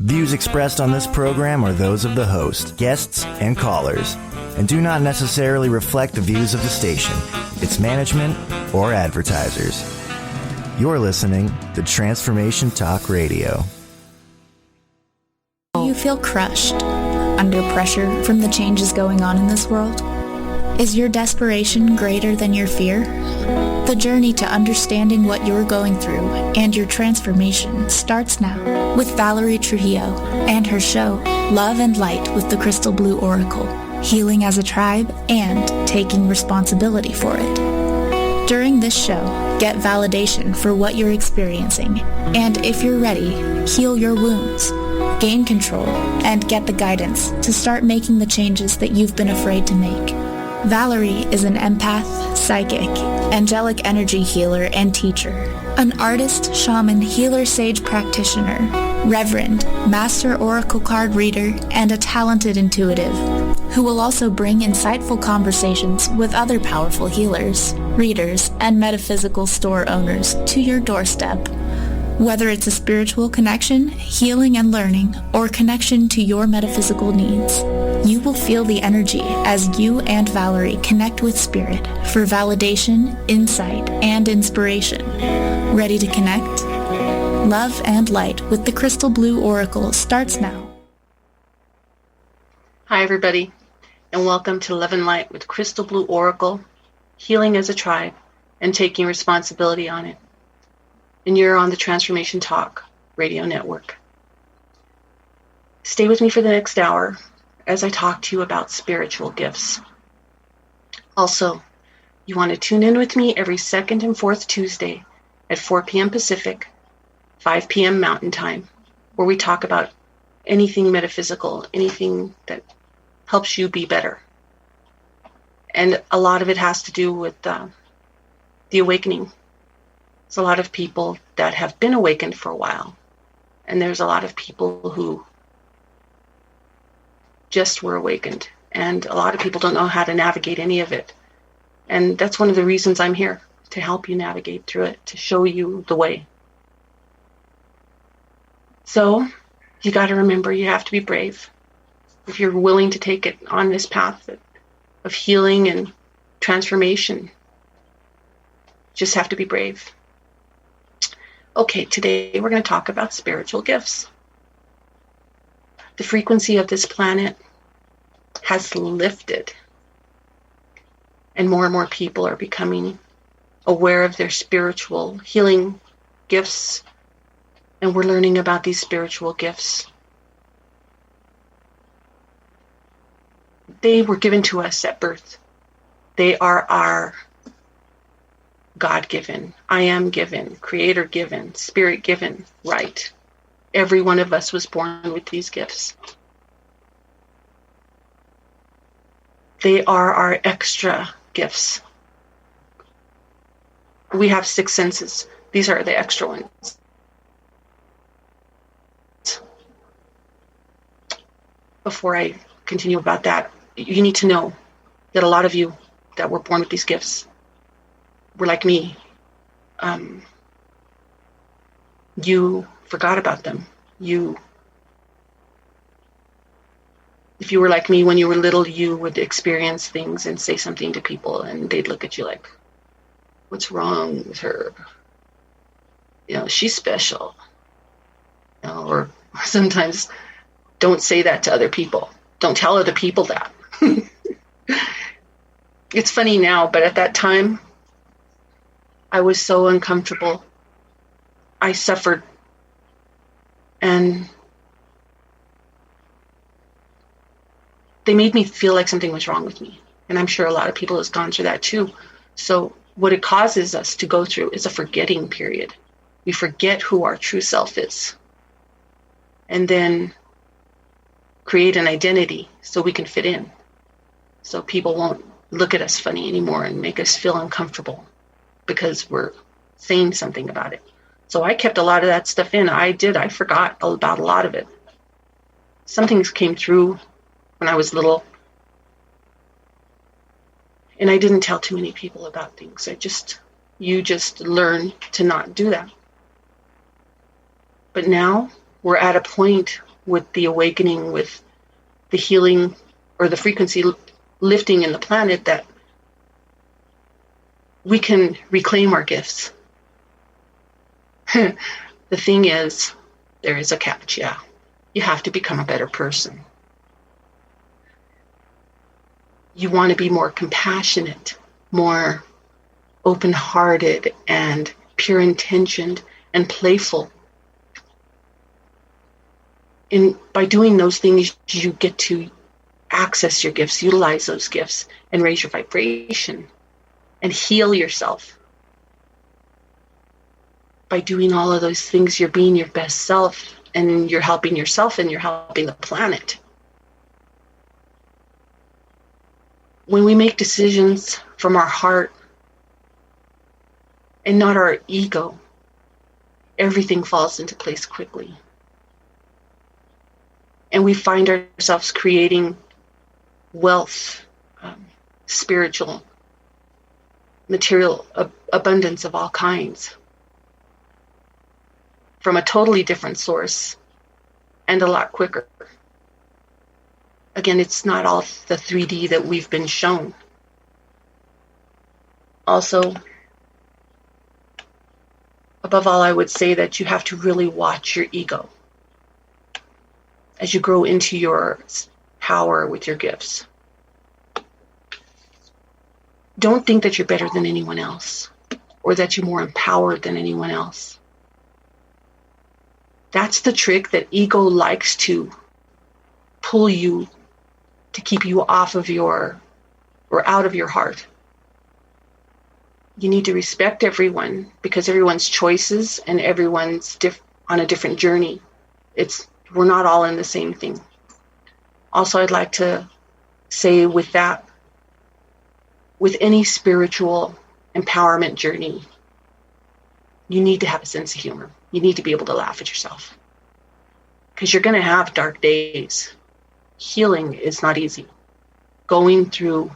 Views expressed on this program are those of the host, guests, and callers, and do not necessarily reflect the views of the station, its management, or advertisers. You're listening to Transformation Talk Radio. Do you feel crushed, under pressure from the changes going on in this world? Is your desperation greater than your fear? The journey to understanding what you're going through and your transformation starts now with Valerie Trujillo and her show, Love and Light with the Crystal Blue Oracle, healing as a tribe and taking responsibility for it. During this show, get validation for what you're experiencing, and if you're ready, heal your wounds, gain control, and get the guidance to start making the changes that you've been afraid to make. Valerie is an empath, psychic, angelic energy healer and teacher, an artist, shaman, healer, sage practitioner, reverend, master oracle card reader, and a talented intuitive, who will also bring insightful conversations with other powerful healers, readers, and metaphysical store owners to your doorstep. Whether it's a spiritual connection, healing and learning, or connection to your metaphysical needs, you will feel the energy as you and Valerie connect with Spirit for validation, insight, and inspiration. Ready to connect? Love and Light with the Crystal Blue Oracle starts now. Hi, everybody, and welcome to Love and Light with Crystal Blue Oracle, healing as a tribe, and taking responsibility on it. And you're on the Transformation Talk Radio Network. Stay with me for the next hour as I talk to you about spiritual gifts. Also, you want to tune in with me every second and fourth Tuesday at 4 p.m. Pacific, 5 p.m. Mountain Time, where we talk about anything metaphysical, anything that helps you be better. And a lot of it has to do with the awakening. There's a lot of people that have been awakened for a while, and there's a lot of people who just were awakened, and a lot of people don't know how to navigate any of it. And that's one of the reasons I'm here, to help you navigate through it, to show you the way. So you got to remember, you have to be brave. If you're willing to take it on this path of healing and transformation, just have to be brave. Okay, today we're going to talk about spiritual gifts. The frequency of this planet has lifted, and more people are becoming aware of their spiritual healing gifts, and we're learning about these spiritual gifts. They were given to us at birth. They are our God-given, I am given, Creator-given, Spirit-given right. Every one of us was born with these gifts. They are our extra gifts. We have 6 senses. These are the extra ones. Before I continue about that, you need to know that a lot of you that were born with these gifts were like me. You forgot about them. If you were like me when you were little, you would experience things and say something to people, and they'd look at you like, what's wrong with her? She's special. Or sometimes don't say that to other people. Don't tell other people that. It's funny now, but at that time, I was so uncomfortable. I suffered. And they made me feel like something was wrong with me. And I'm sure a lot of people have gone through that too. So what it causes us to go through is a forgetting period. We forget who our true self is. And then create an identity so we can fit in. So people won't look at us funny anymore and make us feel uncomfortable because we're saying something about it. So I kept a lot of that stuff in. I forgot about a lot of it. Some things came through when I was little, and I didn't tell too many people about things. You just learn to not do that. But now we're at a point with the awakening, with the healing or the frequency lifting in the planet, that we can reclaim our gifts. The thing is, there is a catch, yeah. You have to become a better person. You want to be more compassionate, more open-hearted and pure-intentioned and playful. And by doing those things, you get to access your gifts, utilize those gifts, and raise your vibration and heal yourself. By doing all of those things, you're being your best self, and you're helping yourself, and you're helping the planet. When we make decisions from our heart and not our ego, everything falls into place quickly. And we find ourselves creating wealth, spiritual, material abundance of all kinds from a totally different source and a lot quicker. Again, it's not all the 3D that we've been shown. Also, above all, I would say that you have to really watch your ego as you grow into your power with your gifts. Don't think that you're better than anyone else or that you're more empowered than anyone else. That's the trick that ego likes to pull you to keep you off of your or out of your heart. You need to respect everyone because everyone's choices and everyone's on a different journey. We're not all in the same thing. Also, I'd like to say with that, with any spiritual empowerment journey, you need to have a sense of humor. You need to be able to laugh at yourself because you're going to have dark days. Healing is not easy. Going through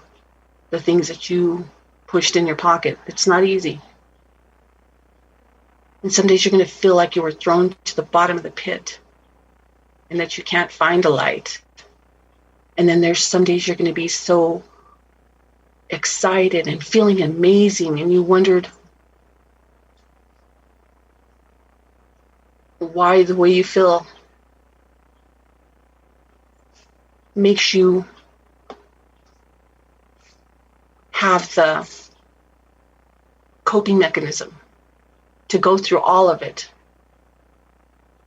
the things that you pushed in your pocket, it's not easy. And some days you're going to feel like you were thrown to the bottom of the pit and that you can't find a light. And then there's some days you're going to be so excited and feeling amazing, and you wondered why the way you feel makes you have the coping mechanism to go through all of it.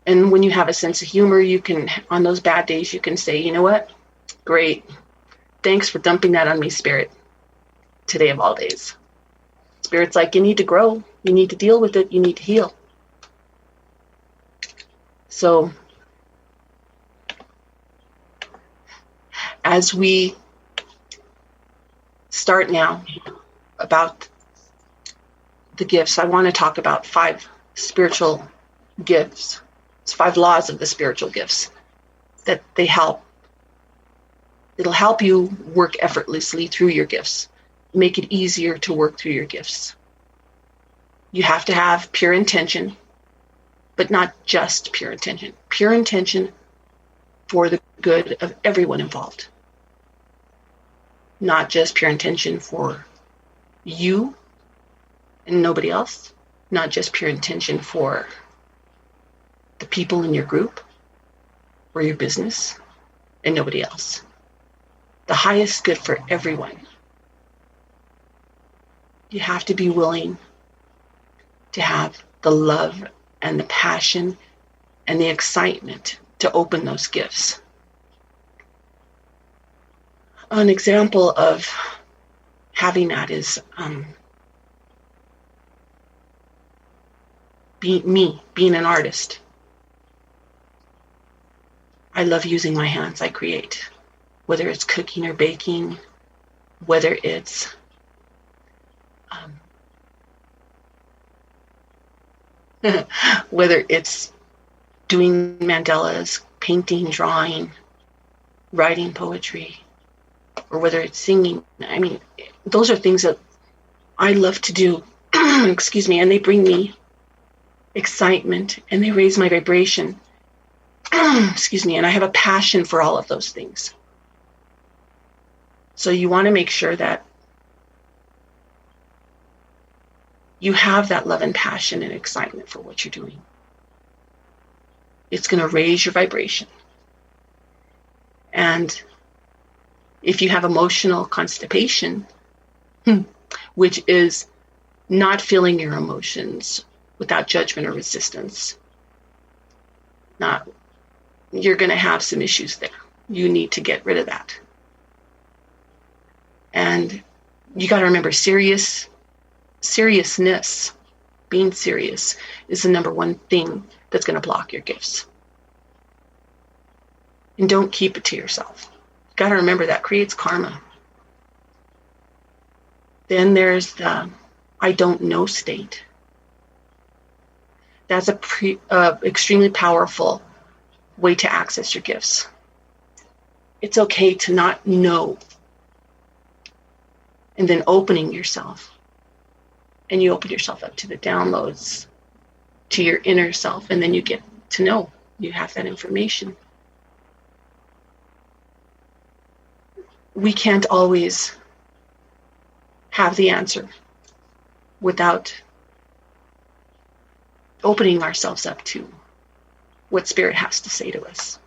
And when you have a sense of humor, you can, on those bad days, you can say, you know what? Great. Thanks for dumping that on me, Spirit. Today of all days. Spirit's like, you need to grow. You need to deal with it. You need to heal. So, as we start now about the gifts, I want to talk about 5 spiritual gifts. It's 5 laws of the spiritual gifts that they help. It'll help you work effortlessly through your gifts. Make it easier to work through your gifts. You have to have pure intention, but not just pure intention. Pure intention for the good of everyone involved. Not just pure intention for you and nobody else. Not just pure intention for the people in your group or your business and nobody else. The highest good for everyone. You have to be willing to have the love and the passion and the excitement to open those gifts. An example of having that is being an artist. I love using my hands. I create, whether it's cooking or baking, whether it's whether it's doing mandalas, painting, drawing, writing poetry, or whether it's singing. I mean, those are things that I love to do, excuse me, and they bring me excitement and they raise my vibration. excuse me, and I have a passion for all of those things. So you want to make sure that you have that love and passion and excitement for what you're doing. It's going to raise your vibration. And if you have emotional constipation, which is not feeling your emotions without judgment or resistance, you're going to have some issues there. You need to get rid of that. And you got to remember, seriousness, being serious, is the number one thing that's going to block your gifts. And don't keep it to yourself. You got to remember that creates karma. Then there's the I don't know state. That's a extremely powerful way to access your gifts. It's okay to not know. And then opening yourself. And you open yourself up to the downloads, to your inner self, and then you get to know. You have that information. We can't always have the answer without opening ourselves up to what Spirit has to say to us.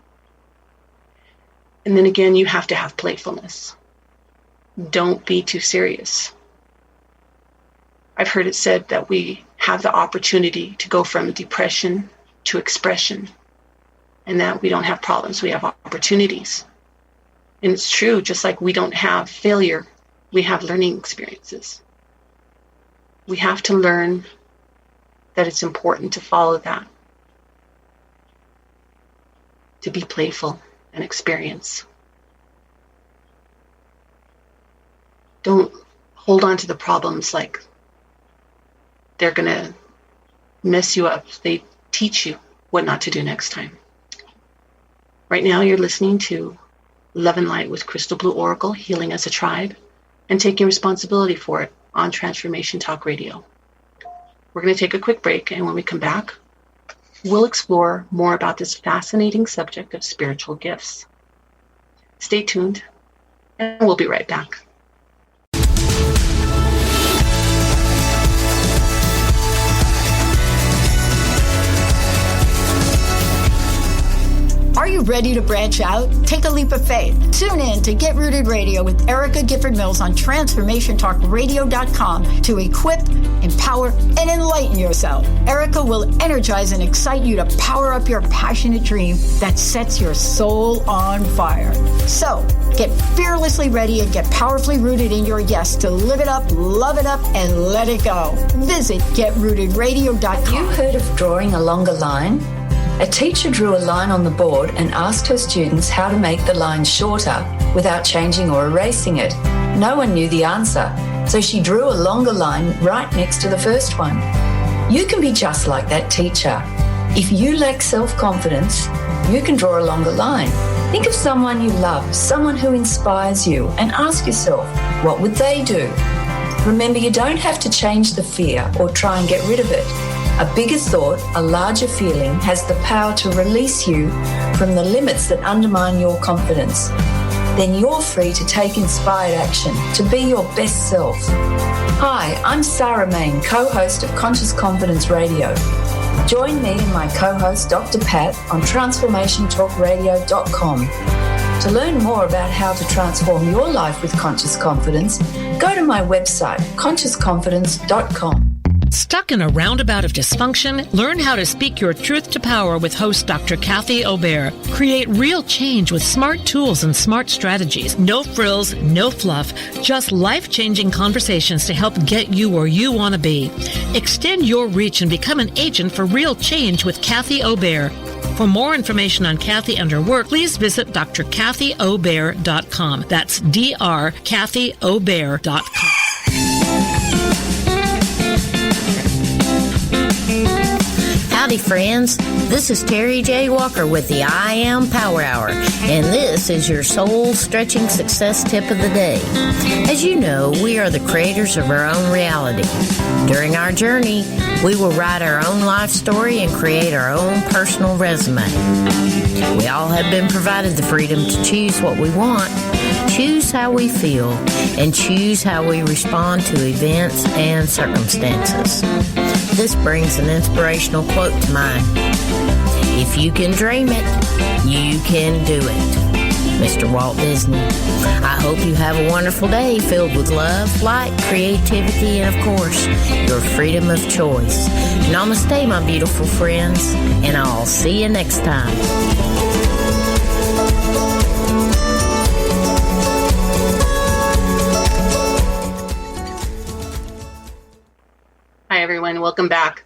And then again, you have to have playfulness. Don't be too serious. I've heard it said that we have the opportunity to go from depression to expression, and that we don't have problems, we have opportunities. And it's true, just like we don't have failure, we have learning experiences. We have to learn that it's important to follow that, to be playful and experience. Don't hold on to the problems like they're going to mess you up. They teach you what not to do next time. Right now, you're listening to Love and Light with Crystal Blue Oracle, Healing as a Tribe, and taking responsibility for it on Transformation Talk Radio. We're going to take a quick break, and when we come back, we'll explore more about this fascinating subject of spiritual gifts. Stay tuned, and we'll be right back. Are you ready to branch out? Take a leap of faith. Tune in to Get Rooted Radio with Erica Gifford Mills on TransformationTalkRadio.com to equip, empower, and enlighten yourself. Erica will energize and excite you to power up your passionate dream that sets your soul on fire. So, get fearlessly ready and get powerfully rooted in your yes to live it up, love it up, and let it go. Visit GetRootedRadio.com. You heard of drawing a longer line? A teacher drew a line on the board and asked her students how to make the line shorter without changing or erasing it. No one knew the answer, so she drew a longer line right next to the first one. You can be just like that teacher. If you lack self-confidence, you can draw a longer line. Think of someone you love, someone who inspires you, and ask yourself, what would they do? Remember, you don't have to change the fear or try and get rid of it. A bigger thought, a larger feeling, has the power to release you from the limits that undermine your confidence. Then you're free to take inspired action, to be your best self. Hi, I'm Sarah Main, co-host of Conscious Confidence Radio. Join me and my co-host, Dr. Pat, on TransformationTalkRadio.com. To learn more about how to transform your life with conscious confidence, go to my website, ConsciousConfidence.com. Stuck in a roundabout of dysfunction? Learn how to speak your truth to power with host Dr. Kathy Obear. Create real change with smart tools and smart strategies. No frills, no fluff, just life-changing conversations to help get you where you want to be. Extend your reach and become an agent for real change with Kathy Obear. For more information on Kathy and her work, please visit drkathyobear.com. That's drkathyobear.com. Howdy, friends. This is Terry J. Walker with the I Am Power Hour, and this is your soul-stretching success tip of the day. As you know, we are the creators of our own reality. During our journey, we will write our own life story and create our own personal resume. We all have been provided the freedom to choose what we want, choose how we feel, and choose how we respond to events and circumstances. This brings an inspirational quote to mind. If you can dream it, you can do it. Mr. Walt Disney. I hope you have a wonderful day filled with love, light, creativity, and of course, your freedom of choice. Namaste, my beautiful friends, and I'll see you next time. Hi, everyone. Welcome back.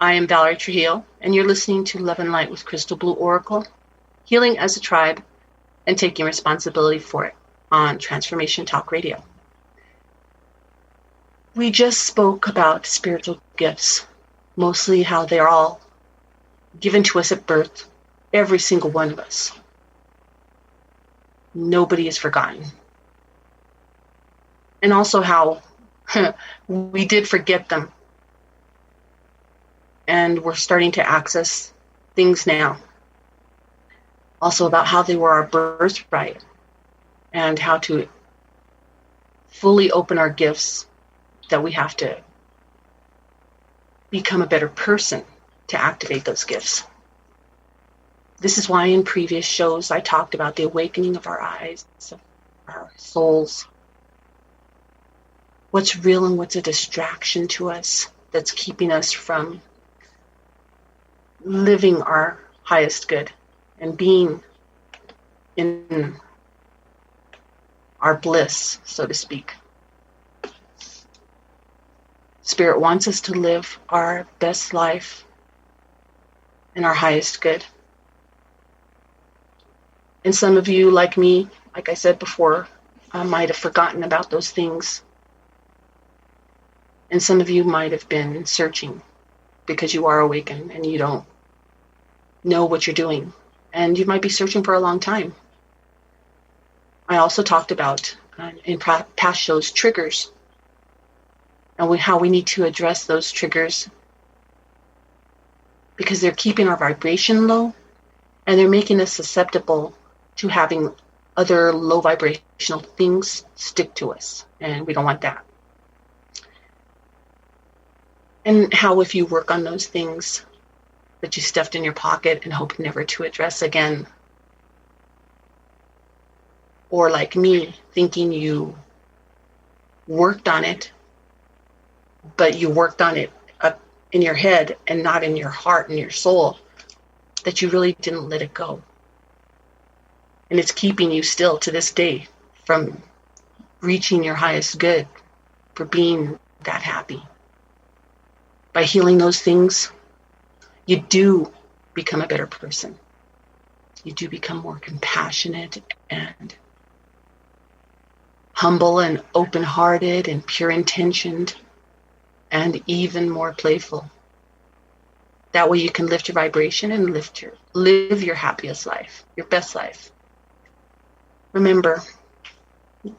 I am Valerie Trujillo, and you're listening to Love and Light with Crystal Blue Oracle, Healing as a Tribe, and Taking Responsibility for It on Transformation Talk Radio. We just spoke about spiritual gifts, mostly how they're all given to us at birth, every single one of us. Nobody is forgotten. And also how we did forget them. And we're starting to access things now. Also about how they were our birthright and how to fully open our gifts, that we have to become a better person to activate those gifts. This is why in previous shows I talked about the awakening of our eyes, of our souls. What's real and what's a distraction to us that's keeping us from living our highest good and being in our bliss, so to speak. Spirit wants us to live our best life and our highest good. And some of you, like me, like I said before, might have forgotten about those things. And some of you might have been searching because you are awakened and you don't know what you're doing. And you might be searching for a long time. I also talked about in past shows triggers and how we need to address those triggers because they're keeping our vibration low and they're making us susceptible to having other low vibrational things stick to us. And we don't want that. And how if you work on those things that you stuffed in your pocket and hope never to address again. Or like me, thinking you worked on it, but you worked on it up in your head and not in your heart and your soul, that you really didn't let it go. And it's keeping you still to this day from reaching your highest good, for being that happy. By healing those things, you do become a better person. You do become more compassionate and humble and open-hearted and pure-intentioned and even more playful. That way you can lift your vibration and live your happiest life, your best life. Remember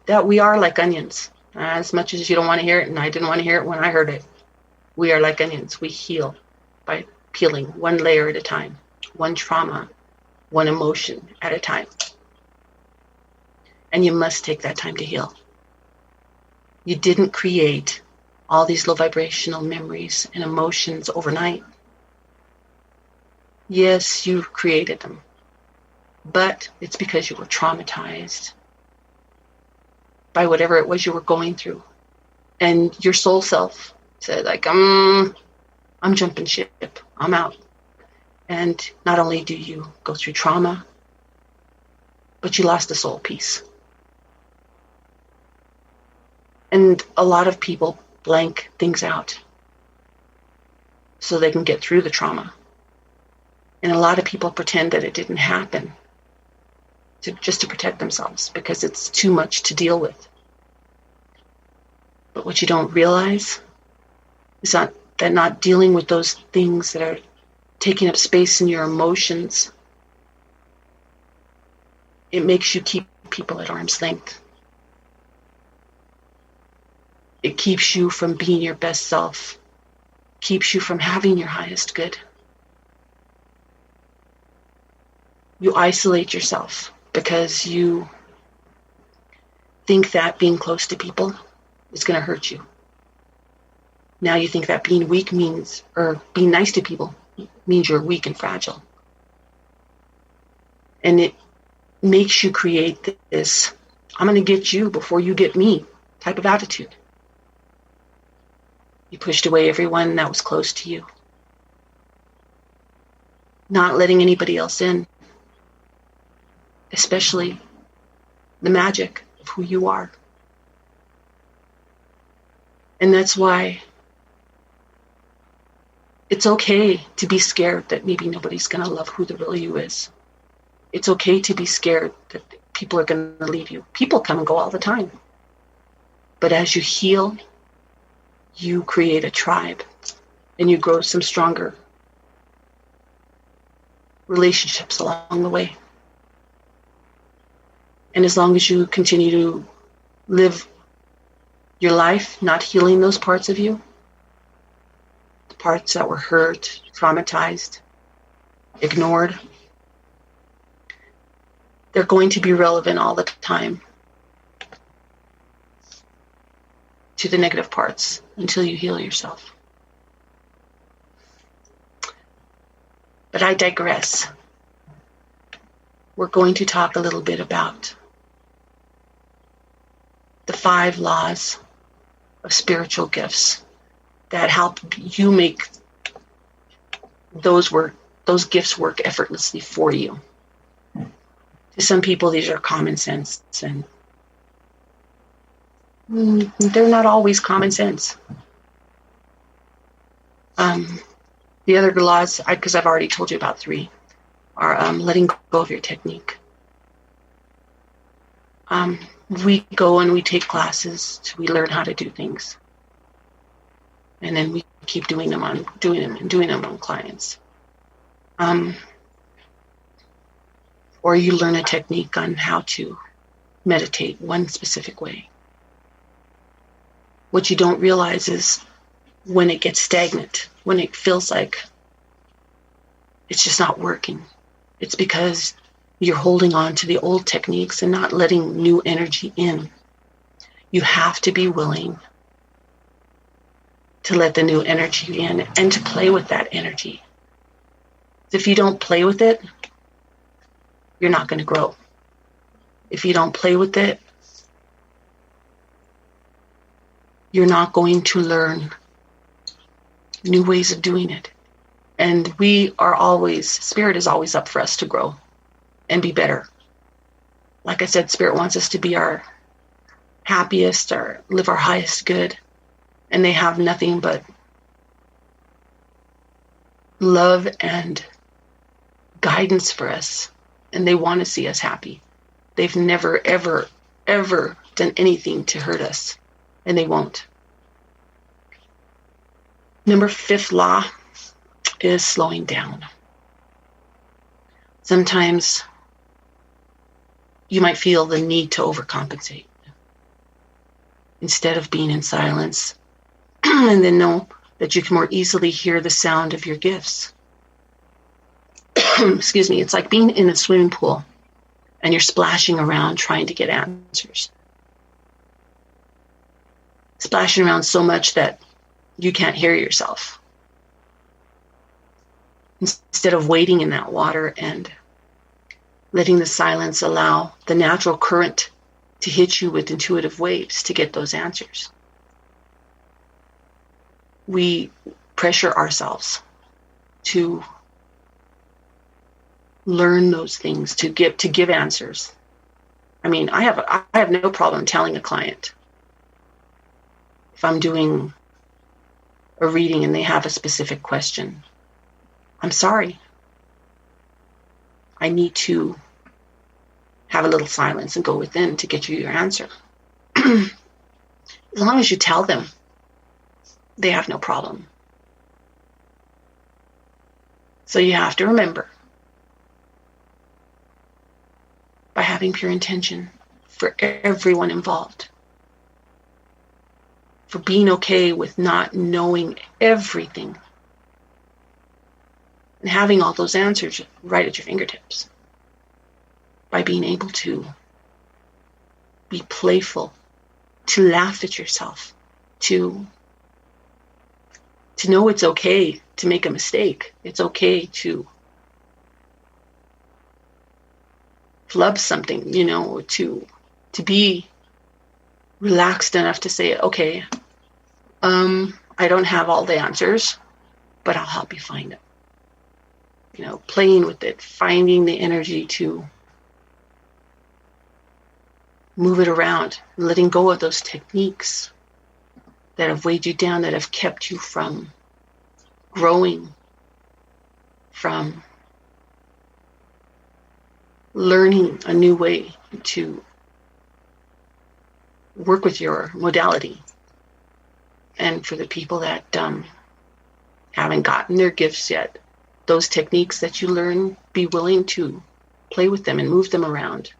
that we are like onions. As much as you don't want to hear it, and I didn't want to hear it when I heard it, we are like onions. We heal by peeling one layer at a time, one trauma, one emotion at a time. And you must take that time to heal. You didn't create all these low vibrational memories and emotions overnight. Yes, you created them, but it's because you were traumatized by whatever it was you were going through. And your soul self said, like, I'm jumping ship. I'm out. And not only do you go through trauma, but you lost a soul piece. And a lot of people blank things out so they can get through the trauma. And a lot of people pretend that it didn't happen just to protect themselves because it's too much to deal with. But what you don't realize is that that not dealing with those things that are taking up space in your emotions, it makes you keep people at arm's length. It keeps you from being your best self, keeps you from having your highest good. You isolate yourself because you think that being close to people is going to hurt you. Now you think that being weak means, or being nice to people means you're weak and fragile. And it makes you create this, I'm going to get you before you get me type of attitude. You pushed away everyone that was close to you, not letting anybody else in, especially the magic of who you are. And that's why it's okay to be scared that maybe nobody's going to love who the real you is. It's okay to be scared that people are going to leave you. People come and go all the time. But as you heal, you create a tribe and you grow some stronger relationships along the way. And as long as you continue to live your life, not healing those parts of you, the parts that were hurt, traumatized, ignored, they're going to be relevant all the time to the negative parts until you heal yourself. But I digress. We're going to talk a little bit about the 5 laws of spiritual gifts that help you make those gifts work effortlessly for you. To some people, these are common sense, and they're not always common sense. The other laws, because I've already told you about 3, are letting go of your technique. We go and we take classes, we learn how to do things, and then we keep doing them on clients. Or you learn a technique on how to meditate one specific way. What you don't realize is when it gets stagnant, when it feels like it's just not working, it's because you're holding on to the old techniques and not letting new energy in. You have to be willing to let the new energy in and to play with that energy. If you don't play with it, you're not going to grow. If you don't play with it, you're not going to learn new ways of doing it. And Spirit is always up for us to grow and be better. Like I said, Spirit wants us to be our happiest or live our highest good. And they have nothing but love and guidance for us. And they want to see us happy. They've never, ever, ever done anything to hurt us. And they won't. Number 5th law is slowing down. Sometimes you might feel the need to overcompensate instead of being in silence and then know that you can more easily hear the sound of your gifts. Excuse me, it's like being in a swimming pool and you're splashing around trying to get answers. Splashing around so much that you can't hear yourself. Instead of waiting in that water and letting the silence allow the natural current to hit you with intuitive waves to get those answers. We pressure ourselves to learn those things, to give answers. I mean, I have no problem telling a client if I'm doing a reading and they have a specific question. I'm sorry. I need to have a little silence and go within to get you your answer. As long as you tell them, they have no problem. So you have to remember, by having pure intention for everyone involved, for being okay with not knowing everything and having all those answers right at your fingertips, by being able to be playful, to laugh at yourself, to know it's okay to make a mistake. It's okay to flub something, to be relaxed enough to say, okay, I don't have all the answers, but I'll help you find them. Playing with it, finding the energy to move it around, letting go of those techniques that have weighed you down, that have kept you from growing, from learning a new way to work with your modality. And for the people that haven't gotten their gifts yet, those techniques that you learn, be willing to play with them and move them around.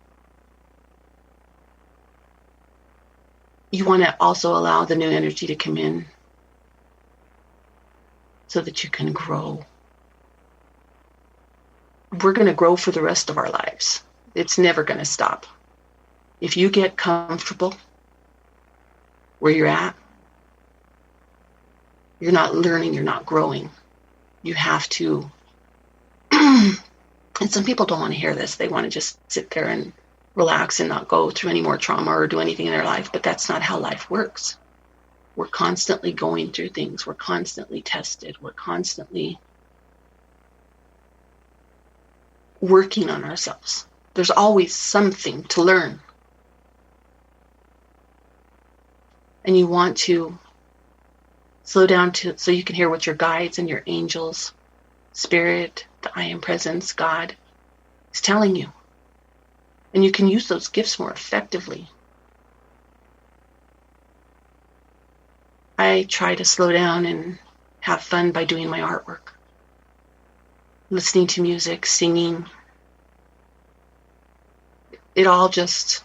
You want to also allow the new energy to come in so that you can grow. We're going to grow for the rest of our lives. It's never going to stop. If you get comfortable where you're at, you're not learning, you're not growing. You have to, and some people don't want to hear this. They want to just sit there and relax and not go through any more trauma or do anything in their life, but that's not how life works. We're constantly going through things. We're constantly tested. We're constantly working on ourselves. There's always something to learn. And you want to slow down so you can hear what your guides and your angels, spirit, the I Am Presence, God is telling you. And you can use those gifts more effectively. I try to slow down and have fun by doing my artwork, listening to music, singing. It all just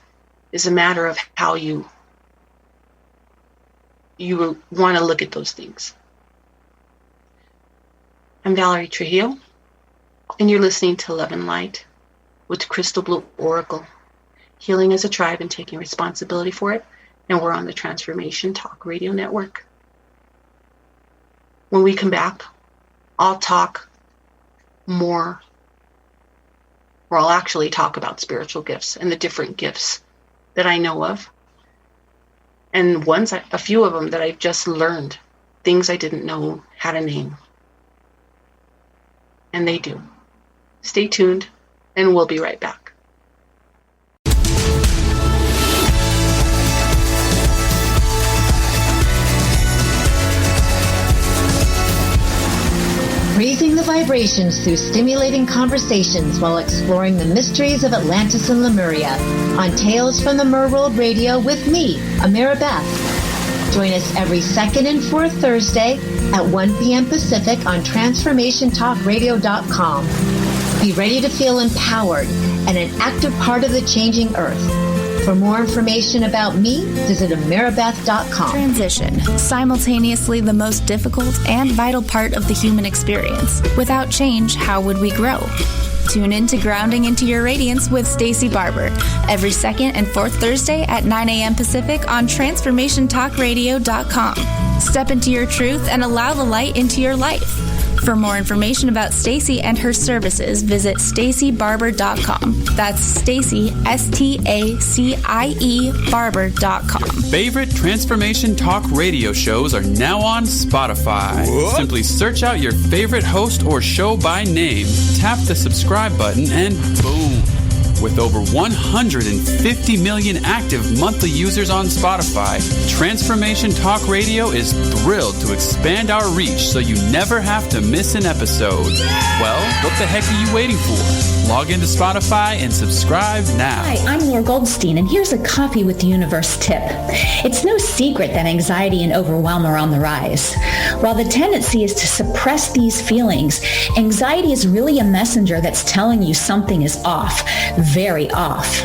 is a matter of how you want to look at those things. I'm Valerie Trujillo, and you're listening to Love and Light with Crystal Blue Oracle, healing as a tribe and taking responsibility for it. And we're on the Transformation Talk Radio Network. When we come back, I'll talk more, or I'll actually talk about spiritual gifts and the different gifts that I know of. And a few of them that I've just learned, things I didn't know had a name. And they do. Stay tuned, and we'll be right back. Raising the vibrations through stimulating conversations while exploring the mysteries of Atlantis and Lemuria on Tales from the Merworld Radio with me, Amira Beth. Join us every second and fourth Thursday at 1 p.m. Pacific on TransformationTalkRadio.com. Be ready to feel empowered and an active part of the changing Earth. For more information about me, visit amirabeth.com. Transition, simultaneously the most difficult and vital part of the human experience. Without change, how would we grow? Tune in to Grounding into Your Radiance with Stacey Barber every second and fourth Thursday at 9 a.m. Pacific on TransformationTalkRadio.com. Step into your truth and allow the light into your life. For more information about Stacey and her services, visit StaceyBarber.com. That's Stacey, S-T-A-C-I-E, Barber.com. Favorite Transformation Talk radio shows are now on Spotify. What? Simply search out your favorite host or show by name, tap the subscribe button, and boom. With over 150 million active monthly users on Spotify, Transformation Talk Radio is thrilled to expand our reach so you never have to miss an episode. Well, what the heck are you waiting for? Log into Spotify and subscribe now. Hi, I'm Laura Goldstein, and here's a Coffee with the Universe tip. It's no secret that anxiety and overwhelm are on the rise. While the tendency is to suppress these feelings, anxiety is really a messenger that's telling you something is off, very off.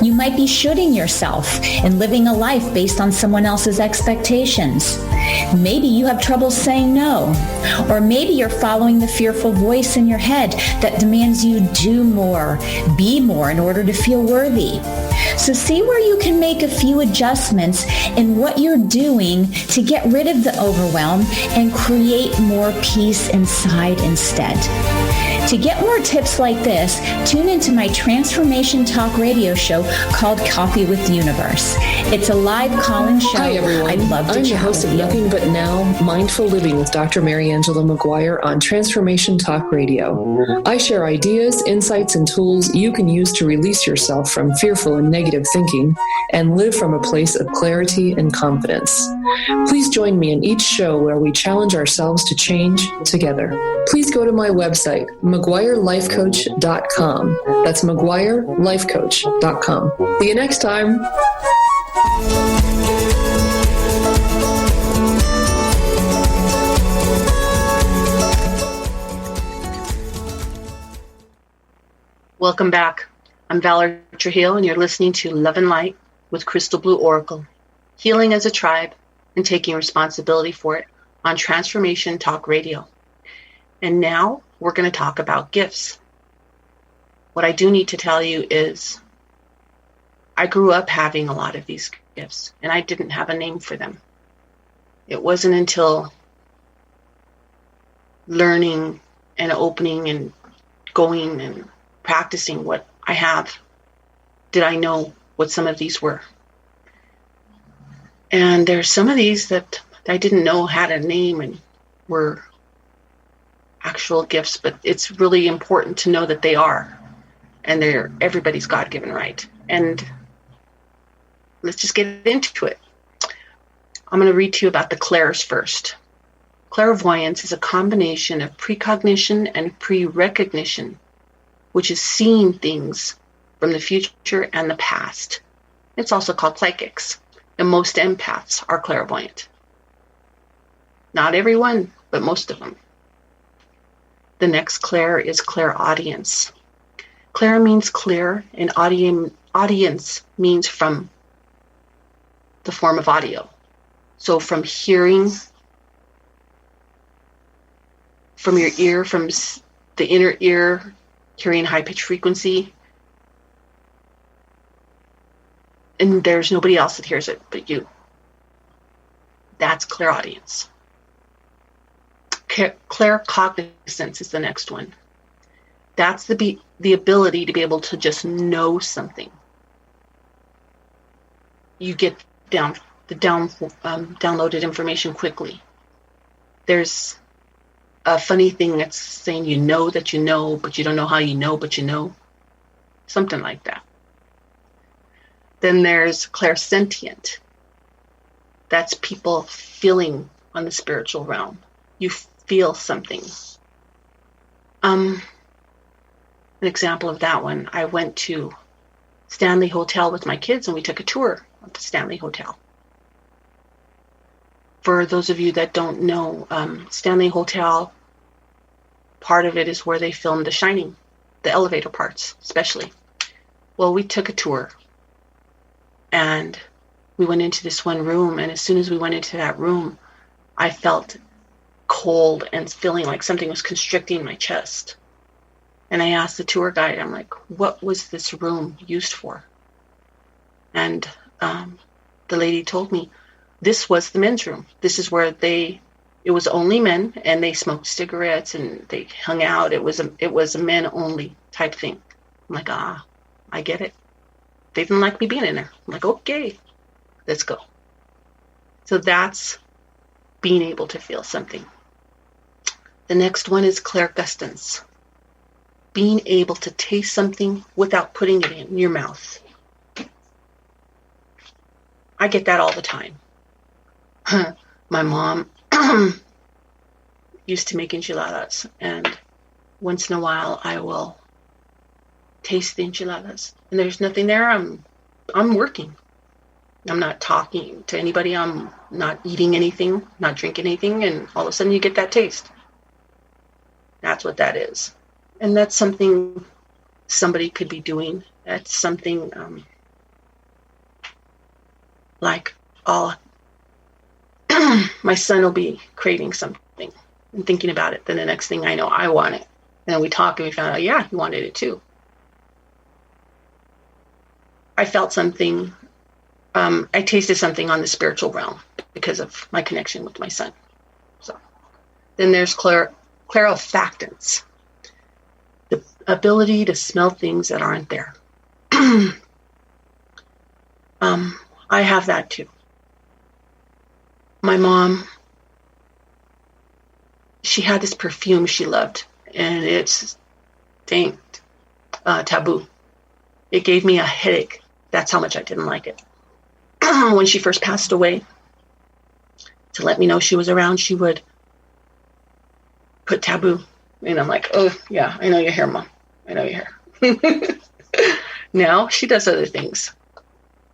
You might be shooting yourself and living a life based on someone else's expectations. Maybe you have trouble saying no, or maybe you're following the fearful voice in your head that demands you do more, be more in order to feel worthy. So see where you can make a few adjustments in what you're doing to get rid of the overwhelm and create more peace inside instead. To get more tips like this, tune into my Transformation Talk radio show called Coffee with the Universe. It's a live call-in show. Hi, everyone. I'd love to I'm your host of Nothing But Now, Mindful Living with Dr. Mary Angela McGuire on Transformation Talk Radio. I share ideas, insights, and tools you can use to release yourself from fearful and negative thinking and live from a place of clarity and confidence. Please join me in each show where we challenge ourselves to change together. Please go to my website, McGuireLifeCoach.com. That's McGuireLifeCoach.com. See you next time. Welcome back. I'm Valerie Trujillo, and you're listening to Love and Light with Crystal Blue Oracle, healing as a tribe and taking responsibility for it on Transformation Talk Radio. And now we're going to talk about gifts. What I do need to tell you is I grew up having a lot of these gifts, and I didn't have a name for them. It wasn't until learning and opening and going and practicing what I have did I know what some of these were. And there's some of these that I didn't know had a name and were actual gifts, but it's really important to know that they are, and they're everybody's God-given right. And let's just get into it. I'm going to read to you about the clairs first. Clairvoyance is a combination of precognition and pre-recognition, which is seeing things from the future and the past. It's also called psychics, and most empaths are clairvoyant. Not everyone, but most of them. The next clair is clairaudience. Clair means clear, and audience means from the form of audio. So from hearing from your ear, from the inner ear, hearing high-pitched frequency, and there's nobody else that hears it but you. That's clairaudience. Claircognizance is the next one. That's the ability to be able to just know something. You get downloaded information quickly. There's a funny thing that's saying you know that you know, but you don't know how you know, but you know. Something like that. Then there's clairsentient. That's people feeling on the spiritual realm. You feel something. An example of that one, I went to Stanley Hotel with my kids and we took a tour of the Stanley Hotel. For those of you that don't know, Stanley Hotel, part of it is where they filmed The Shining, the elevator parts especially. Well, we took a tour and we went into this one room, and as soon as we went into that room, I felt cold and feeling like something was constricting my chest. And I asked the tour guide, I'm like, what was this room used for? And the lady told me, this was the men's room. This is where it was only men, and they smoked cigarettes and they hung out. It was a men only type thing. I'm like, I get it. They didn't like me being in there. I'm like, okay, let's go. So that's being able to feel something. The next one is clairgustance. being able to taste something without putting it in your mouth. I get that all the time. My mom used to make enchiladas, and once in a while I will taste the enchiladas, and there's nothing there. I'm working. I'm not talking to anybody. I'm not eating anything, not drinking anything, and all of a sudden you get that taste. That's what that is. And that's something somebody could be doing. That's something like my son will be craving something and thinking about it. Then the next thing I know, I want it. And then we talk and we found out, yeah, he wanted it too. I felt something. I tasted something on the spiritual realm because of my connection with my son. So then there's clairolfactance, the ability to smell things that aren't there. I have that too. My mom, she had this perfume she loved, and it's taboo. It gave me a headache. That's how much I didn't like it. When she first passed away, to let me know she was around, she would put taboo. And I'm like, oh, yeah, I know you're here, Mom. I know you're here. Now she does other things,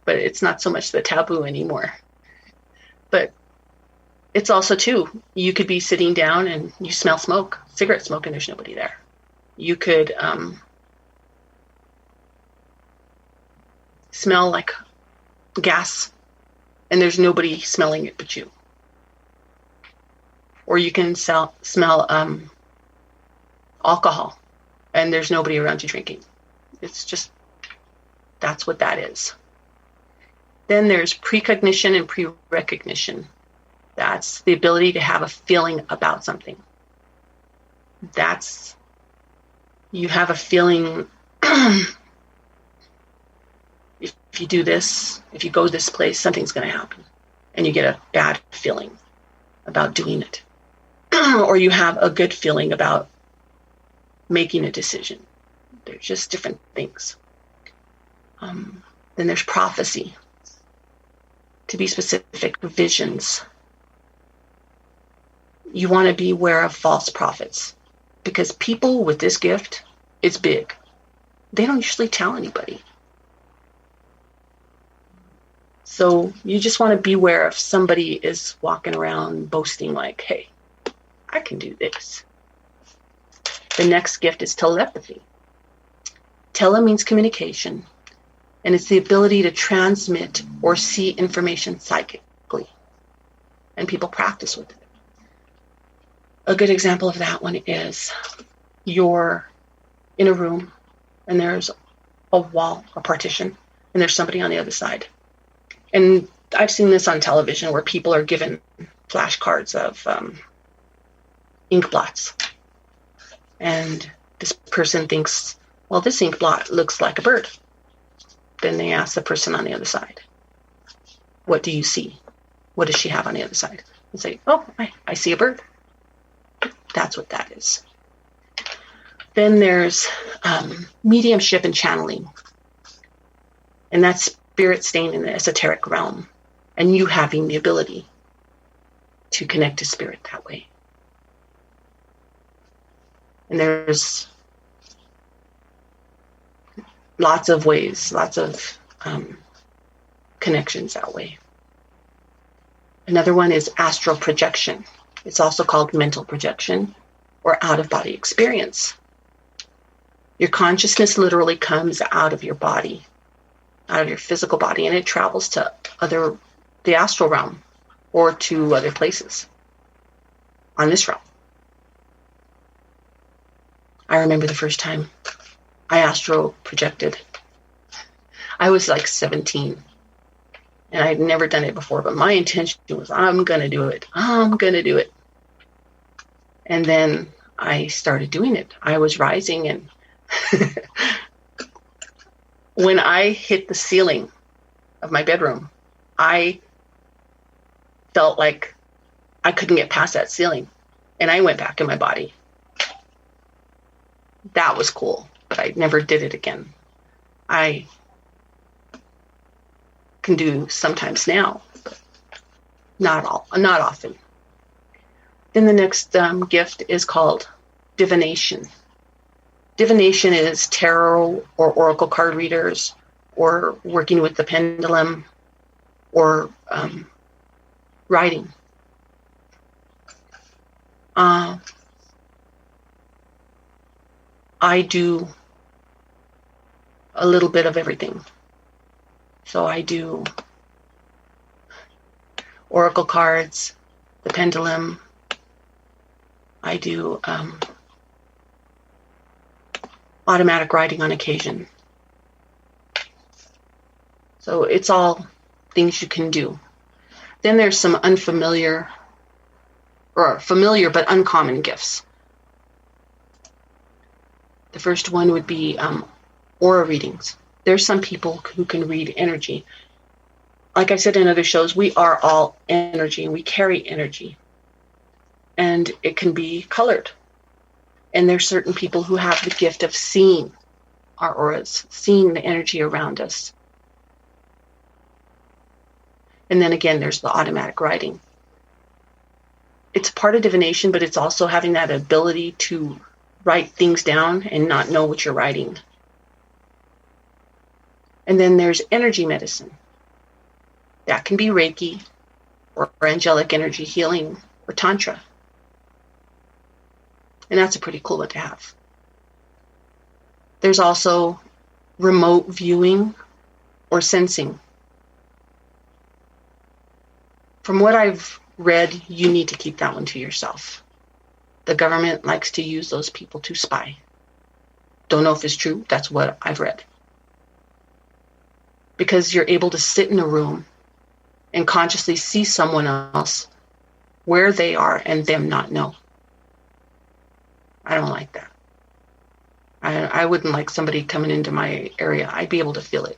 but it's not so much the taboo anymore. But it's also, too, you could be sitting down and you smell smoke, cigarette smoke, and there's nobody there. You could smell like gas, and there's nobody smelling it but you. Or you can smell alcohol, and there's nobody around you drinking. It's just, that's what that is. Then there's precognition and pre-recognition. That's the ability to have a feeling about something. That's, you have a feeling, if you do this, if you go this place, something's going to happen. And you get a bad feeling about doing it. Or you have a good feeling about making a decision. They're just different things. Then there's prophecy. To be specific, visions. You want to be aware of false prophets, because people with this gift, it's big. They don't usually tell anybody. So you just want to be aware if somebody is walking around boasting like, hey, I can do this. The next gift is telepathy. Tele means communication, and it's the ability to transmit or see information psychically. And people practice with it. A good example of that one is you're in a room and there's a wall, a partition, and there's somebody on the other side. And I've seen this on television where people are given flashcards of ink blots. And this person thinks, well, this ink blot looks like a bird. Then they ask the person on the other side, what do you see? What does she have on the other side? And say, oh, I see a bird. That's what that is. Then there's mediumship and channeling. And that's spirit staying in the esoteric realm. And you having the ability to connect to spirit that way. And there's lots of ways, lots of connections that way. Another one is astral projection. It's also called mental projection or out-of-body experience. Your consciousness literally comes out of your body, out of your physical body, and it travels to the astral realm or to other places on this realm. I remember the first time I astral projected. I was like 17. And I'd never done it before, but my intention was, I'm going to do it. I'm going to do it. And then I started doing it. I was rising, and when I hit the ceiling of my bedroom, I felt like I couldn't get past that ceiling. And I went back in my body. that was cool, but I never did it again. I can do sometimes now, but not often. Then the next gift is called divination. Divination is tarot or oracle card readers, or working with the pendulum, or writing. I do a little bit of everything. So I do oracle cards, the pendulum. I do automatic writing on occasion. So it's all things you can do. Then there's some unfamiliar, or familiar but uncommon gifts. The first one would be aura readings. There's some people who can read energy. Like I said in other shows, we are all energy and we carry energy. And it can be colored. And there's certain people who have the gift of seeing our auras, seeing the energy around us. And then again, there's the automatic writing. It's part of divination, but it's also having that ability to write things down and not know what you're writing. And then there's energy medicine. That can be Reiki or angelic energy healing or Tantra. And that's a pretty cool one to have. There's also remote viewing or sensing. From what I've read, you need to keep that one to yourself. The government likes to use those people to spy. Don't know if it's true. That's what I've read. Because you're able to sit in a room and consciously see someone else where they are and them not know. I don't like that. I wouldn't like somebody coming into my area. I'd be able to feel it.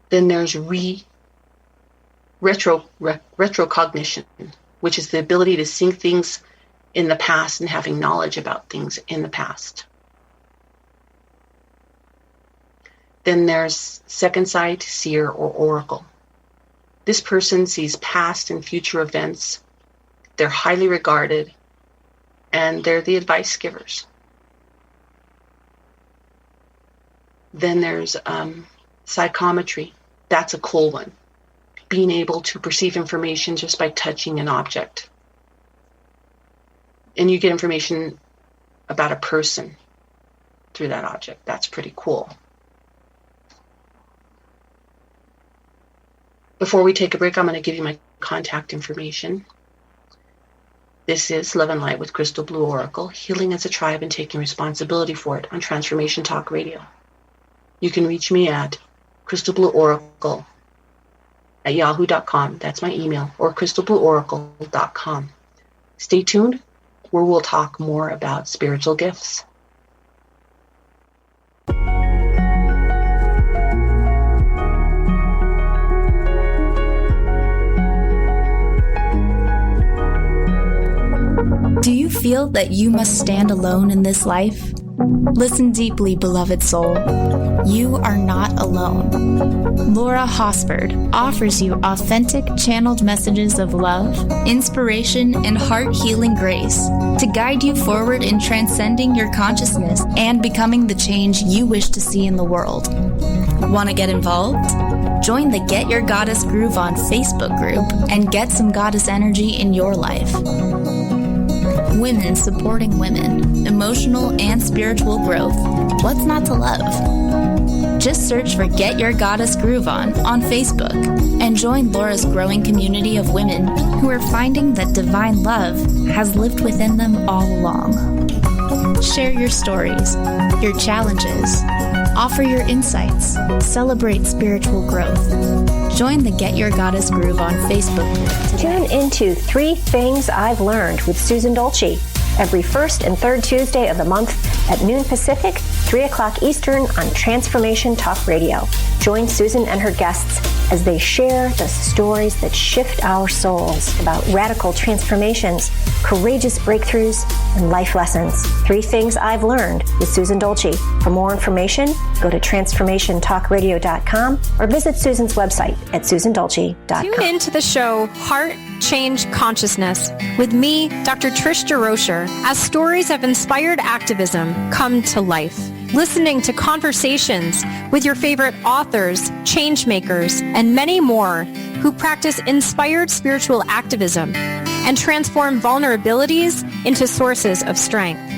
Then there's retrocognition, which is the ability to see things in the past and having knowledge about things in the past. Then there's second sight, seer, or oracle. This person sees past and future events. They're highly regarded, and they're the advice givers. Then there's psychometry. That's a cool one. Being able to perceive information just by touching an object. And you get information about a person through that object. That's pretty cool. Before we take a break, I'm going to give you my contact information. This is Love and Light with Crystal Blue Oracle, healing as a tribe and taking responsibility for it on Transformation Talk Radio. You can reach me at crystalblueoracle@yahoo.com. That's my email, or crystalblueoracle.com. Stay tuned, where we'll talk more about spiritual gifts. Do you feel that you must stand alone in this life? Listen deeply, beloved soul. You are not alone. Laura Hosford offers you authentic channeled messages of love, inspiration, and heart-healing grace to guide you forward in transcending your consciousness and becoming the change you wish to see in the world. Want to get involved? Join the Get Your Goddess Groove On Facebook group and get some goddess energy in your life. Women supporting women, emotional and spiritual growth. What's not to love? Just search for Get Your Goddess Groove On Facebook and join Laura's growing community of women who are finding that divine love has lived within them all along. Share your stories, your challenges, offer your insights, celebrate spiritual growth. Join the Get Your Goddess Groove On Facebook group today. Tune into 3 Things I've Learned with Susan Dolce every first and third Tuesday of the month at noon Pacific, 3 o'clock Eastern on Transformation Talk Radio. Join Susan and her guests as they share the stories that shift our souls about radical transformations, courageous breakthroughs, and life lessons. 3 Things I've Learned with Susan Dolce. For more information, go to transformationtalkradio.com or visit Susan's website at susandolce.com. Tune in to the show Heart Change Consciousness with me, Dr. Trish DeRocher, as stories of inspired activism come to life. Listening to conversations with your favorite authors, change makers, and many more who practice inspired spiritual activism and transform vulnerabilities into sources of strength.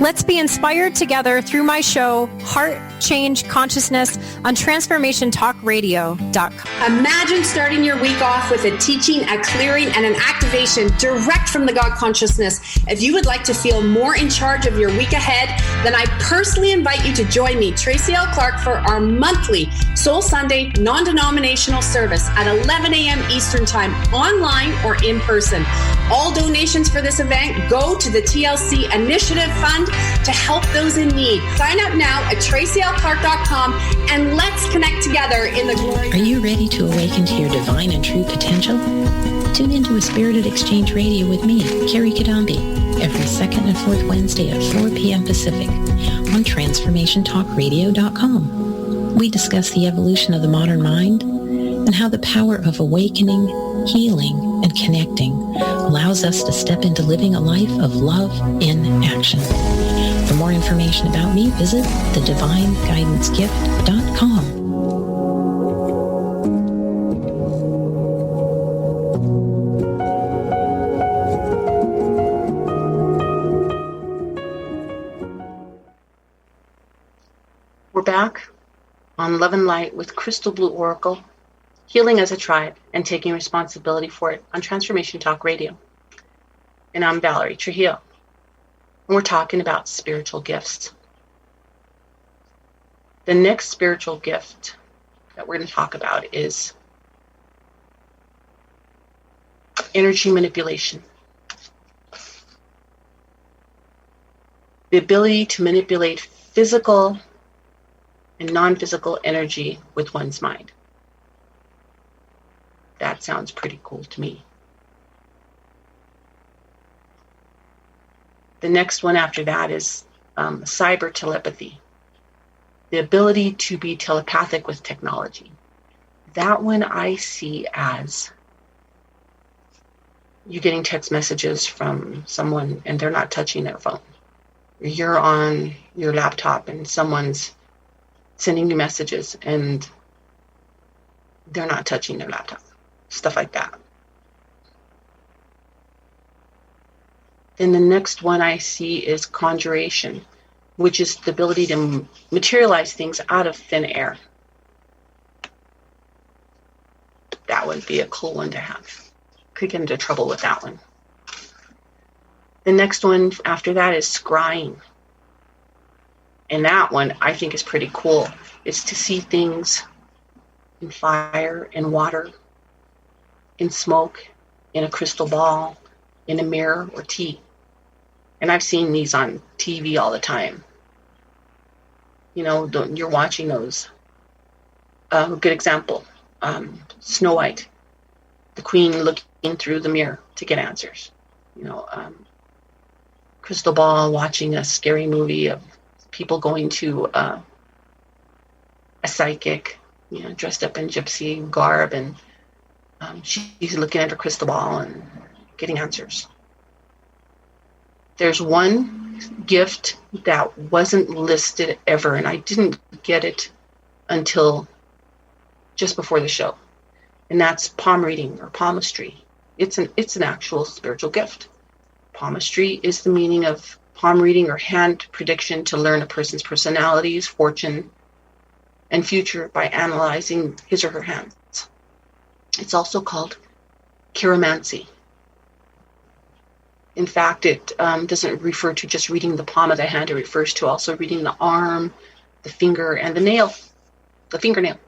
Let's be inspired together through my show, Heart Change Consciousness, on TransformationTalkRadio.com. Imagine starting your week off with a teaching, a clearing, and an activation direct from the God Consciousness. If you would like to feel more in charge of your week ahead, then I personally invite you to join me, Tracy L. Clark, for our monthly Soul Sunday non-denominational service at 11 a.m. Eastern Time, online or in person. All donations for this event go to the TLC Initiative Fund to help those in need. Sign up now at TracyLClark.com and let's connect together in the glory. Are you ready to awaken to your divine and true potential? Tune into a Spirited Exchange Radio with me, Carrie Kadambi, every second and fourth Wednesday at 4 p.m. Pacific on TransformationTalkRadio.com. We discuss the evolution of the modern mind and how the power of awakening, healing, and connecting allows us to step into living a life of love in action. For more information about me, visit thedivineguidancegift.com. We're back on Love and Light with Crystal Blue Oracle, Healing as a Tribe and Taking Responsibility for It on Transformation Talk Radio. And I'm Valerie Trujillo. And we're talking about spiritual gifts. The next spiritual gift that we're going to talk about is energy manipulation. The ability to manipulate physical and non-physical energy with one's mind. That sounds pretty cool to me. The next one after that is cyber telepathy. The ability to be telepathic with technology. That one I see as you getting text messages from someone and they're not touching their phone. You're on your laptop and someone's sending you messages and they're not touching their laptop. Stuff like that. Then the next one I see is conjuration, which is the ability to materialize things out of thin air. That would be a cool one to have. Could get into trouble with that one. The next one after that is scrying. And that one I think is pretty cool. It's to see things in fire, in water, in smoke, in a crystal ball, in a mirror or tea. And I've seen these on TV all the time. You know, you're watching those. A good example, Snow White, the queen looking through the mirror to get answers. You know, crystal ball, watching a scary movie of people going to a psychic, you know, dressed up in gypsy garb, and she's looking at her crystal ball and getting answers. There's one gift that wasn't listed ever, and I didn't get it until just before the show, and that's palm reading or palmistry. It's an actual spiritual gift. Palmistry is the meaning of palm reading or hand prediction to learn a person's personalities, fortune, and future by analyzing his or her hands. It's also called chiromancy. In fact, it doesn't refer to just reading the palm of the hand. It refers to also reading the arm, the finger, and the nail, the fingernail.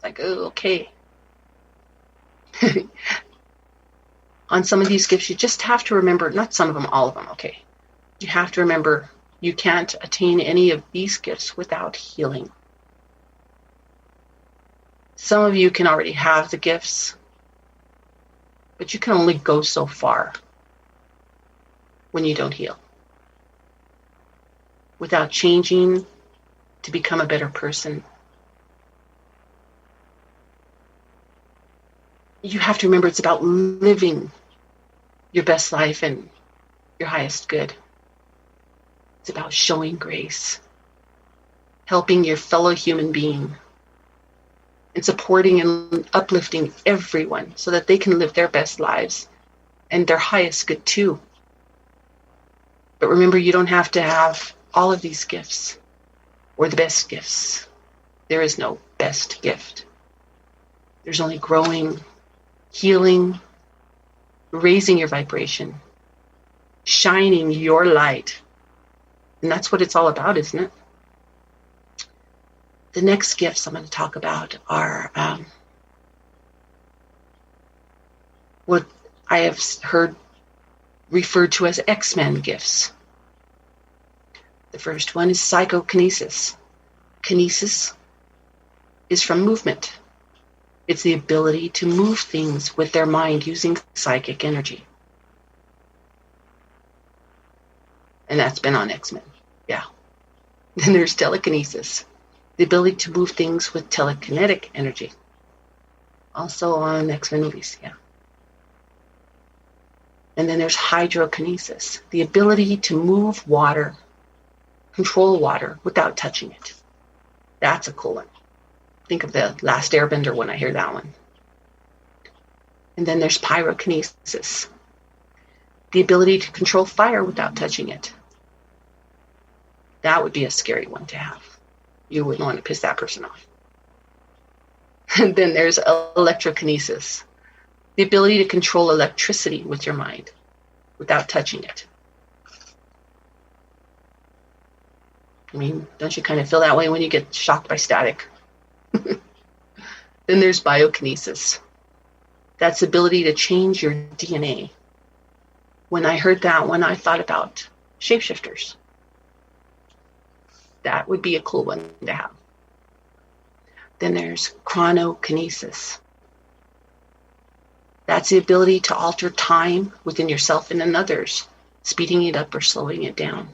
Like, oh, okay. On some of these gifts, you just have to remember, not some of them, all of them, okay. You have to remember You can't attain any of these gifts without healing. Some of you can already have the gifts, but you can only go so far when you don't heal. Without changing to become a better person. You have to remember it's about living your best life and your highest good. It's about showing grace, helping your fellow human being, and supporting and uplifting everyone so that they can live their best lives and their highest good too. But remember, you don't have to have all of these gifts or the best gifts. There is no best gift. There's only growing, healing, raising your vibration, shining your light. And that's what it's all about, isn't it? The next gifts I'm going to talk about are what I have heard referred to as X-Men gifts. The first one is psychokinesis. Kinesis is from movement. It's the ability to move things with their mind using psychic energy. And that's been on X-Men. Yeah. Then there's telekinesis, the ability to move things with telekinetic energy. Also on X-Men movies, yeah. And then there's hydrokinesis, the ability to move water, control water without touching it. That's a cool one. Think of the Last Airbender when I hear that one. And then there's pyrokinesis, the ability to control fire without touching it. That would be a scary one to have. You wouldn't want to piss that person off. And then there's electrokinesis, the ability to control electricity with your mind without touching it. I mean, don't you kind of feel that way when you get shocked by static? Then there's biokinesis. That's the ability to change your DNA. When I heard that one, I thought about shapeshifters. That would be a cool one to have. Then there's chronokinesis. That's the ability to alter time within yourself and in others, speeding it up or slowing it down.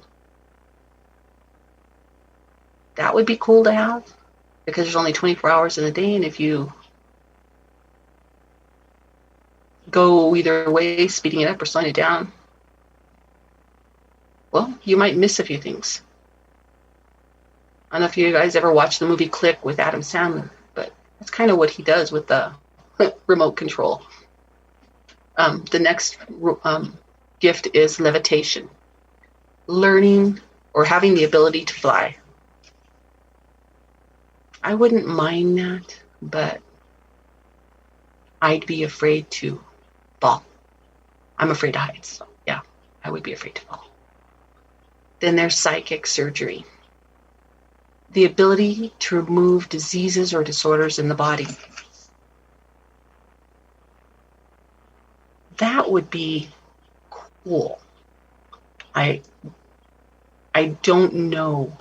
That would be cool to have because there's only 24 hours in a day, and if you go either way, speeding it up or slowing it down, well, you might miss a few things. I don't know if you guys ever watched the movie Click with Adam Sandler, but that's kind of what he does with the remote control. The next gift is levitation, learning or having the ability to fly. I wouldn't mind that, but I'd be afraid to fall. I'm afraid of heights, so yeah, I would be afraid to fall. Then there's psychic surgery, the ability to remove diseases or disorders in the body. That would be cool. I don't know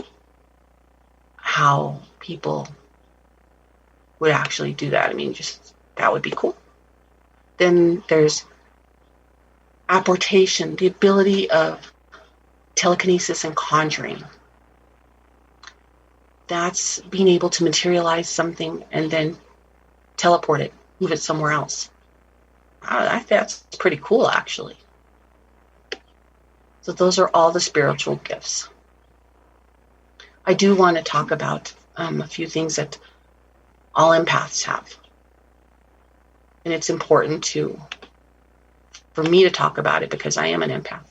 how people would actually do that. I mean, just that would be cool. Then there's apportation, the ability of telekinesis and conjuring. That's being able to materialize something and then teleport it, move it somewhere else. I think that's pretty cool, actually. So those are all the spiritual gifts. I do want to talk about a few things that all empaths have. And it's important for me to talk about it because I am an empath.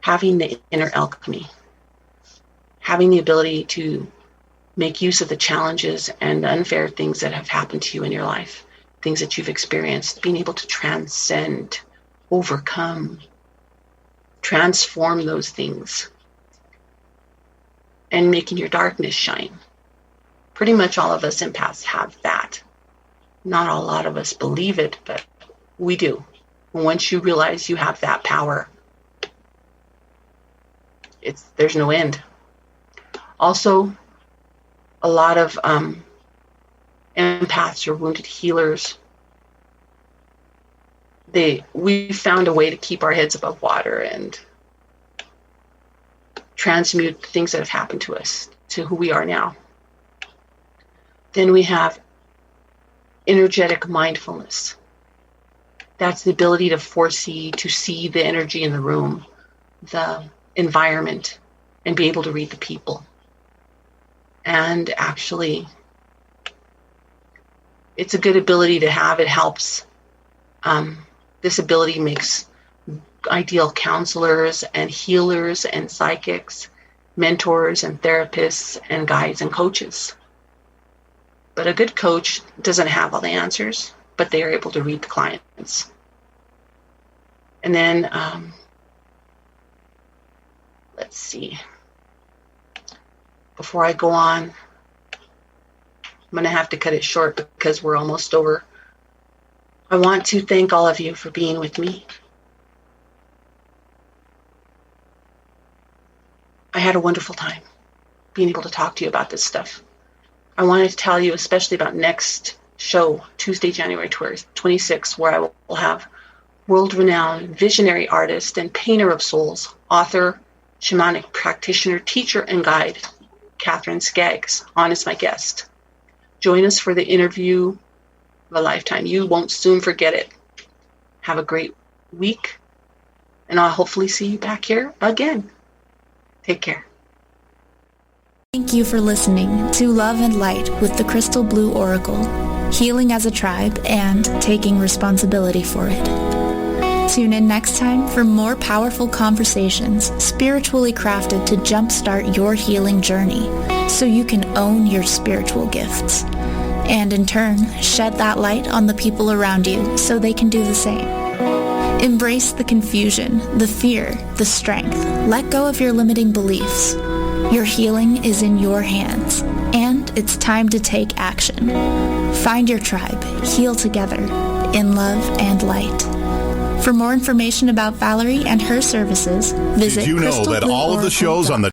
Having the inner alchemy, having the ability to make use of the challenges and the unfair things that have happened to you in your life, things that you've experienced, being able to transcend, overcome, transform those things, and making your darkness shine. Pretty much all of us empaths have that. Not a lot of us believe it, but we do. Once you realize you have that power, there's no end. Also, a lot of empaths or wounded healers, we found a way to keep our heads above water and transmute things that have happened to us to who we are now. Then we have energetic mindfulness. That's the ability to foresee, to see the energy in the room, the environment, and be able to read the people. And actually, it's a good ability to have. It helps. This ability makes ideal counselors and healers and psychics, mentors and therapists and guides and coaches. But a good coach doesn't have all the answers, but they are able to read the clients. And then, let's see. Before I go on, I'm going to have to cut it short because we're almost over. I want to thank all of you for being with me. I had a wonderful time being able to talk to you about this stuff. I wanted to tell you especially about next show, Tuesday, January 26th, where I will have world-renowned visionary artist and painter of souls, author, shamanic practitioner, teacher, and guide, Catherine Skaggs, on as my guest. Join us for the interview of a lifetime. You won't soon forget it. Have a great week, and I'll hopefully see you back here again. Take care. Thank you for listening to Love and Light with the Crystal Blue Oracle, healing as a tribe and taking responsibility for it. Tune in next time for more powerful conversations spiritually crafted to jumpstart your healing journey so you can own your spiritual gifts. And in turn, shed that light on the people around you so they can do the same. Embrace the confusion, the fear, the strength. Let go of your limiting beliefs. Your healing is in your hands, and it's time to take action. Find your tribe, heal together, in love and light. For more information about Valerie and her services, visit Did you know that all of the shows on the